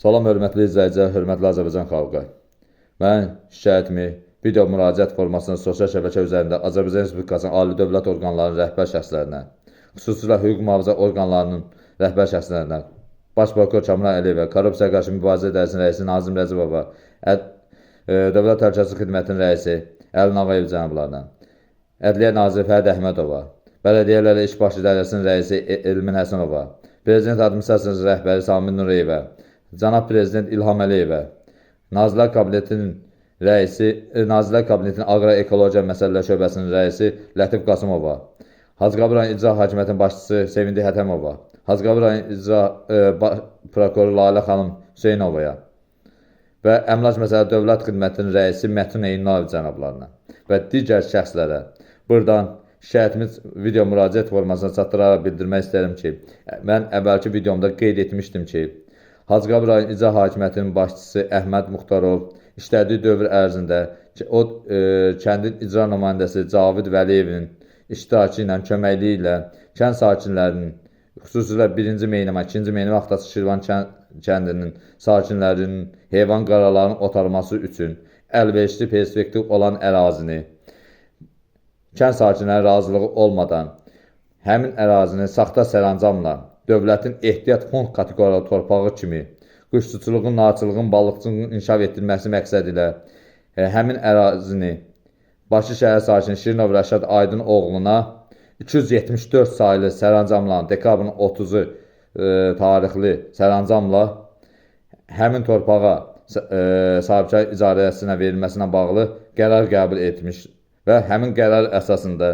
Salam hörmətli izləyicilər, hörmətli Azərbaycan xalqı. Mən şikayətimi video müraciət formasını sosial şəbəkə üzərində Azərbaycan Respublikasının ali dövlət orqanlarının rəhbər şəxslərinə, xüsusilə hüquq mühafizə orqanlarının rəhbər şəxslərinə, Baş prokuror Kamran Əliyevə, Korrupsiyaya qarşı mübarizə idarəsinin rəisi Nazim Rəcəbova, Dövlət Təhlükəsizlik Xidmətinin rəisi Əlin Ağayev cənablarına, Ədliyyə naziri Fərid Əhmədova, Bələdiyyələrlə İş Baş İdarəsinin rəisi Elmin Həsənova, Prezident Administrasiyasının rəhbəri Sami Nuriyevə, Cənab Prezident İlham Əliyevə, Nazirlər Kabinetinin rəisi, Nazirlər Kabinetinin Aqroekologiya Məsələlər Şöbəsinin rəisi Lətif Qasımova, Hacıqabul rayon İcra Hakimiyyətinin başçısı Sevindi Hətəmova, Hacıqabul rayon İcra Prokuroru Lalə xanım Hüseynovaya və Əmlak Məsələləri Dövlət Xidmətinin rəisi Mətun Eynnayev cənablarına və digər şəxslərə buradan şikayətimi video müraciət formasına çatdıraraq bildirmək istəyirəm ki, mən əvvəlki videomda qeyd etmişdim ki, Hacıqabul rayon İcra Hakimiyyətinin başçısı Əhməd Muxtarov işlədiyi dövr ərzində o kəndin icra nümayəndəsi Cavid Vəliyevin iştirakı ilə, köməkliyi ilə kənd sakinlərinin, xüsusilə 1-ci Meynəmə, 2-ci Meynəmə Axtaçı Şirvan kəndinin sakinlərinin heyvan qaralarının otarması üçün əlverişli perspektiv olan ərazini kənd sakinlərinin razılığı olmadan həmin ərazini saxta sərəncamla dövlətin ehtiyat fond kateqoriyalı torpağı kimi quşçuluğun, narçılığın, balıqçılığın inkişaf etdirilməsi məqsədi ilə həmin ərazini Bakı şəhər sakini Şirinov Rəşad Aydın oğluna 274 saylı sərəncamla dekabrın 30-u tarixli sərəncamla həmin torpağa sahibkar icarəsinə verilməsinə bağlı qərar qəbul etmiş və həmin qərar əsasında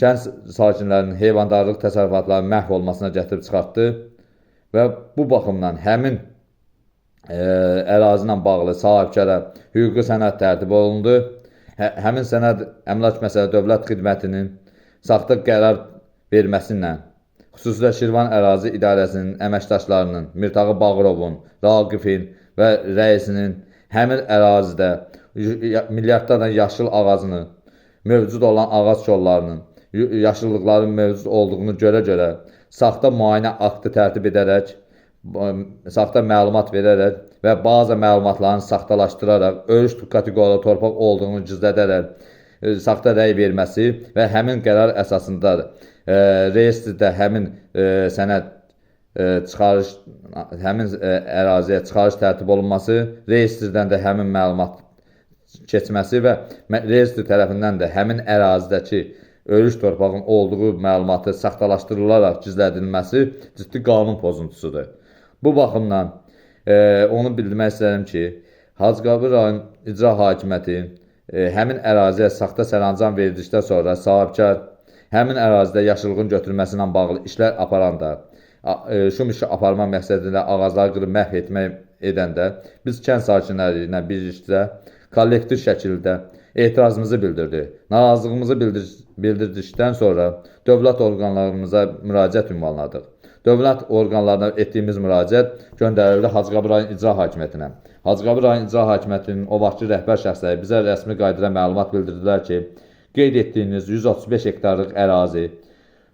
kənd sakinlərinin heyvandarlıq təsərrüfatlarının məhv olmasına gətirib çıxartdı və bu baxımdan həmin ərazi ilə bağlı sahibkara hüquqi sənəd tərtib olundu. Həmin sənəd Əmlak Məsələləri Dövlət Xidmətinin saxta qərar verməsinə, xüsusilə Şirvan Ərazi İdarəsinin əməkdaşlarının, Mirtağı Bağırovun, Raqifin və rəisinin həmin ərazidə milyardlarla yaşıl ağacını, mövcud olan ağac kollarının, yaşıllıqların mövcud olduğunu görə saxta müayinə aktı tərtib edərək, saxta məlumat verərək və bazı məlumatlarını saxtalaşdıraraq, örüş kateqoriyalı torpaq olduğunu gizlədərək, saxta rəy verməsi və həmin qərar əsasında reyestrdə həmin sənəd çıxarış, həmin əraziyə çıxarış tərtib olunması, reyestrdən də həmin məlumat keçməsi və reyestr tərəfindən də həmin ərazidəki örüş torpağın olduğu məlumatı saxtalaşdırılaraq gizlədilməsi ciddi qanun pozuntusudur. Bu baxımdan onu bildirmək istəyirəm ki, Hacıqabul rayon İcra Hakimiyyəti həmin əraziyə saxta sərəncam verdikdən sonra sahibkar həmin ərazidə yaşıllığın götürülməsi ilə bağlı işlər aparanda, şum işi aparma məqsədi ilə ağacları qırıb məhv edəndə biz kənd sakinləri ilə birlikdə kollektiv şəkildə etirazımızı bildirdik. Narazılığımızı bildirdikdən sonra dövlət orqanlarımıza müraciət ünvanladıq. Dövlət orqanlarına etdiyimiz müraciət göndərildi Hacıqabul rayon İcra Hakimiyyətinə. Hacıqabul rayon İcra Hakimiyyətinin o vaxtki rəhbər şəxsləri bizə rəsmi qaydada məlumat bildirdilər ki, qeyd etdiyiniz 135 hektarlıq ərazi,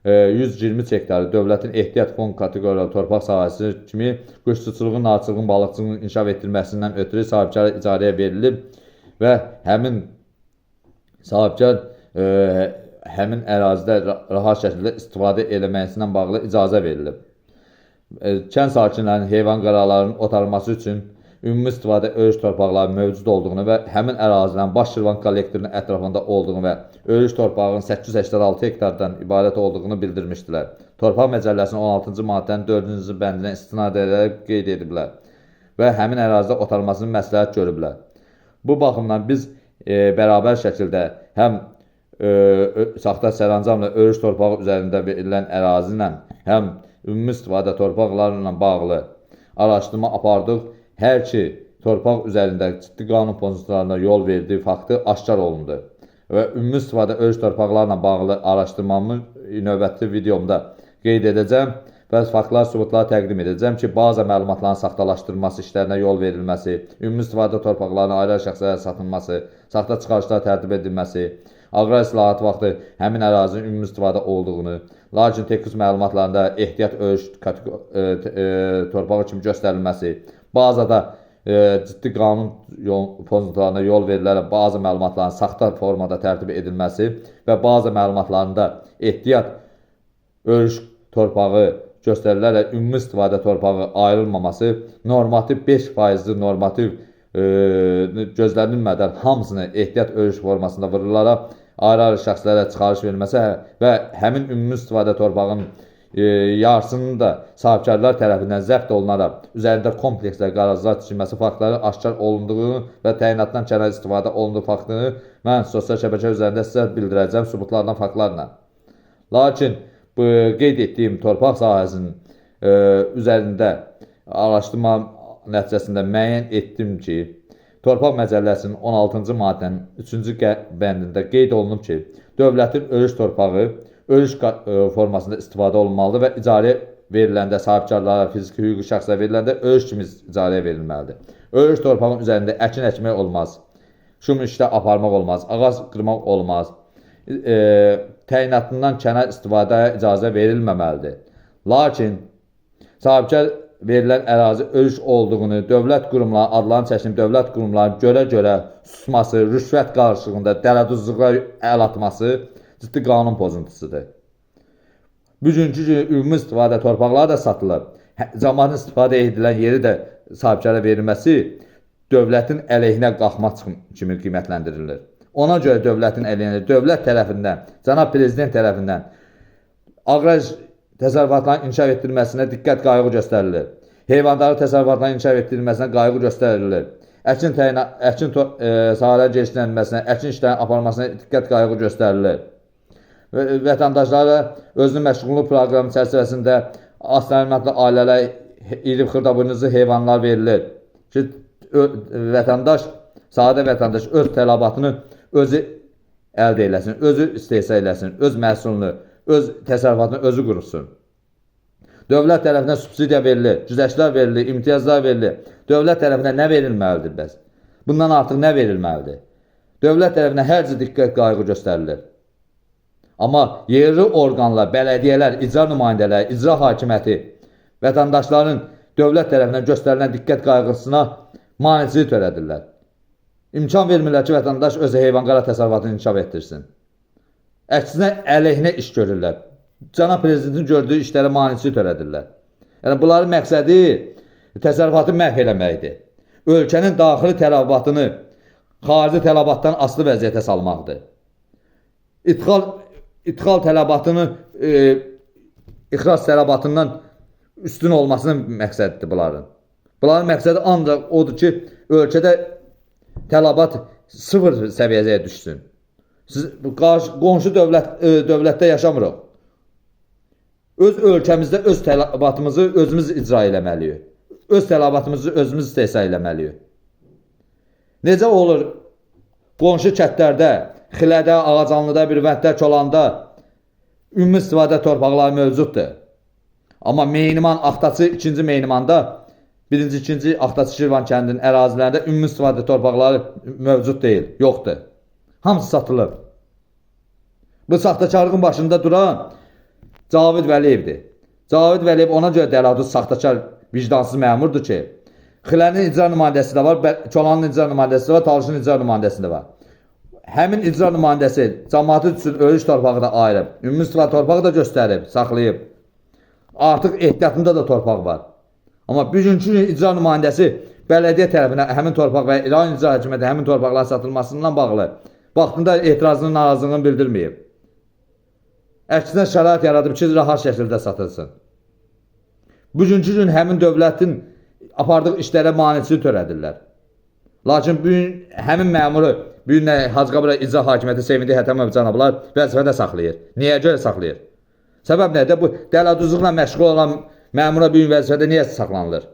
123 hektarı dövlətin ehtiyat fond kateqoriyalı torpaq sahəsi kimi quşçuluğun, narçılığın, balıqçılığın inkişaf etdirilməsindən ötürü sahibkara icarəyə verilib və həmin sahibkar həmin ərazidə rahat şəkildə istifadə eləməsindən bağlı icazə verilib. Kənd sakinlərinin heyvan qaralarının otarılması üçün ümumi istifadə örüş torpaqları mövcud olduğunu və həmin ərazilərin Baş Şirvan kollektorunun ətrafında olduğunu və örüş torpağının 886 hektardan ibarət olduğunu bildirmişdilər. Torpaq Məcəlləsinin 16-cı maddənin 4-cü bəndinə istinad edərək qeyd ediblər və həmin ərazidə otarılmasını məsləhət görüblər. Bu baxımdan biz bərabər şəkildə həm saxta sərəncamla örüş torpağı üzərində verilən ərazi ilə həm ümumi istifadə torpaqlarla bağlı araşdırma apardıq. Hər ki, torpaq üzərində ciddi qanun pozuntularına yol verdiyi faktı aşkar olundu və ümumi istifadə örüş torpaqlarla bağlı araşdırmamı növbəti videomda qeyd edəcəm və faktlar, sübutları təqdim edəcəm ki, bazı məlumatların saxtalaşdırılması işlərinə yol verilməsi, ümumi istifadə torpaqlarının ayrı şəxslərə satılması, saxta çıxarışlar tərtib edilməsi, aqrar islahatı vaxtı həmin ərazinin ümumi istifadə olduğunu, Lakin texas məlumatlarında ehtiyat örüş torpağı kimi göstərilməsi, bazada ciddi qanun pozuntularına yol verilərək bazı məlumatların saxta formada tərtib edilməsi və bazı məlumatlarında ehtiyat örüş torpağı göstərilərək ümumi istifadə torpağı ayrılmaması, normativ 5%-li normativ gözlənilmədən hamısını ehtiyat örüş formasında vururlaraq ayrı-ayrı şəxslərə çıxarış verilməsi və həmin ümumi istifadə torpağın yarısının da sahibkarlar tərəfindən zəbt olunaraq üzərində komplekslər, qarajlar tikilməsi faktları aşkar olunduğu və təyinatdan kənar istifadə olunduğu faktını mən sosial şəbəkə üzərində sizə bildirəcəm sübutlarla, faktlarla. Lakin bu qeyd etdiyim torpaq sahəsinin üzərində araşdırma nəticəsində müəyyən etdim ki, Torpaq Məcəlləsinin 16-cı maddənin 3-cü bəndində qeyd olunub ki, dövlətin örüş torpağı örüş formasında istifadə olunmalıdır və icarəyə veriləndə, sahibkarlara, fiziki hüquqi şəxslərə veriləndə örüş kimi icarəyə verilməlidir. Örüş torpağın üzərində əkin əkmək olmaz, şum işlə aparmaq olmaz, ağac qırmaq olmaz, təyinatından kənar istifadəyə icazə verilməməlidir. Lakin sahibkar verilən ərazi örüş olduğunu dövlət qurumları, adlarını çəkilmiş dövlət qurumları görə susması, rüşvət qarşılığında dələduzluğa əl atması ciddi qanun pozuntusudur. Bugünkü gün ümumi istifadə torpaqları da satılır. Cəmaətin istifadə edilən yeri də sahibkara verilməsi dövlətin əleyhinə qalxmaq kimi qiymətləndirilir. Ona görə dövlətin əleyhinə, dövlət tərəfindən, cənab prezident tərəfindən aqrar təsərrüfatların inkişaf etdirilməsinə diqqət qayğı göstərilir. Heyvandarlıq təsərrüfatların inkişaf etdirilməsinə qayğı göstərilir. Əkin sahələr genişlənməsinə, əkin işlərinin aparılmasına diqqət qayğı göstərilir. Vətəndaşlara özünün məşğulluq proqramı çərçivəsində astronomiyatlı ailələrə iri xırdabuynuzlu heyvanlar verilir ki, sadə vətəndaş öz tələbatını özü əldə eləsin, özü istehsal eləsin, öz məhsulunu, öz təsərrüfatını özü qurursun. Dövlət tərəfindən subsidiya verilir, güzəştlər verilir, imtiyazlar verilir. Dövlət tərəfindən nə verilməlidir bəs? Bundan artıq nə verilməlidir? Dövlət tərəfindən hər cür diqqət qayğı göstərilir. Amma yerli orqanlar, bələdiyyələr, icra nümayəndələri, icra hakimiyyəti vətəndaşların dövlət tərəfindən göstərilən diqqət qayğısına maneçilik törədirlər. İmkan vermirlər ki, vətəndaş öz heyvan-qara təsərrüfatını inkişaf etdirsin. Əksinə əleyhinə iş görürlər. Cənab Prezidentin gördüyü işlərə maneçilik törədirlər. Yəni, bunların məqsədi təsərrüfatı məhv eləməkdir. Ölkənin daxili tələbatını xarici tələbatdan asılı vəziyyətə salmaqdır. İdxal tələbatını ixrac tələbatından üstün olmasının məqsədidir bunların. Bunların məqsədi ancaq odur ki, ölkədə tələbat sıfır səviyyəyə düşsün. Qonşu dövlətdə yaşamırıq. Öz ölkəmizdə öz tələbatımızı özümüz icra eləməliyik. Öz tələbatımızı özümüz istehsal eləməliyik. Necə olur qonşu kətlərdə, Xilədə, Ağacanlıda, Birvənddə, Kolanda ümumi istifadə torpaqları mövcuddur. Amma Meyniman, Axtaçı, 2-ci Meynimanda, 1-ci, 2-ci Axtaçı Şirvan kəndinin ərazilərində ümumi istifadə torpaqları mövcud deyil, yoxdur. Hamısı satılıb. Bu saxtakarlığın başında duran Cavid Vəliyevdir. Cavid Vəliyev ona görə dələduz saxtakar vicdansız məmurdur ki, Xilənin icra nümayəndəsi də var, Kolanın icra nümayəndəsi də var, Talışın icra nümayəndəsi də var. Həmin icra nümayəndəsi cəmaatı üçün örüş torpağı da ayırıb, ümumi istifadə torpağı da göstərib, saxlayıb. Artıq ehtiyatında da torpaq var. Amma bugünkü icra nümayəndəsi bələdiyyə tərəfindən həmin torpaq və İran icra hakimiyyəti həmin torpaqların satılmasından bağlı vaxtında etirazını, narazılığını bildirməyib. Əksinə şərait yaradıb ki, rahat şəkildə satılsın. Bugünkü gün həmin dövlətin apardığı işlərə maneçilik törədirlər. Lakin həmin məmuru Hacıqabura icra hakimiyyəti Sevindi Hətəmov cənablar vəzifədə saxlayır. Niyə görə saxlayır? Səbəb nədir? Bu dələduzluqla məşğul olan məmura bu gün vəzifədə niyə saxlanılır?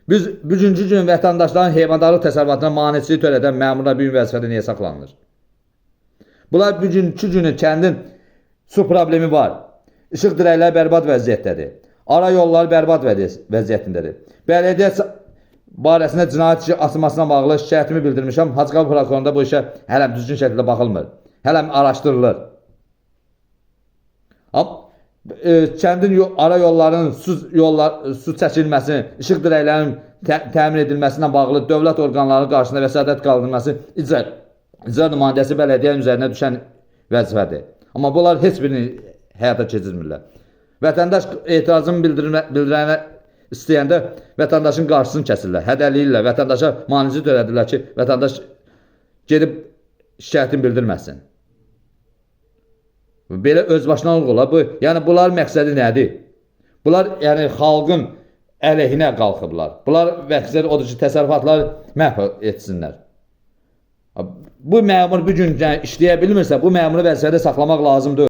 Biz bugünkü gün vətəndaşların heyvandarlıq təsərrüfatına maneçilik törədən məmurlar bu gün vəzifədə niyə saxlanılır? Bunlar bugünkü günün kəndin su problemi var. İşıq dirəkləri bərbad vəziyyətdədir. Ara yolları bərbad vəziyyətindədir. Bələdiyyə barəsində cinayət işi açılmasına bağlı şikayətimi bildirmişəm. Hacıqabur prokurorunda bu işə hələm düzgün şəkildə baxılmır. Hələm araşdırılır. kəndin ara yollarının, su çəkilməsi, işıq dirəklərinin təmin edilməsindən bağlı dövlət orqanlarının qarşısında vəsatət qaldırılması icra nümayəndəsi bələdiyyənin üzərinə düşən vəzifədir. Amma bunlar heç birini həyata keçirmirlər. Vətəndaş etirazını bildirmək istəyəndə vətəndaşın qarşısını kəsirlər, hədəliyirlər, vətəndaşa manici törədirlər ki, vətəndaş gedib şikayətini bildirməsin. Belə özbaşınalıq olar. Yəni bunların məqsədi nədir? Bunlar yəni xalqın əleyhinə qalxıblar. Bunlar məqsədi odur ki, təsərrüfatları məhv etsinlər. Bu məmur bu gün işləyə bilmirsə, bu məmuru vəzifədə saxlamaq lazımdır.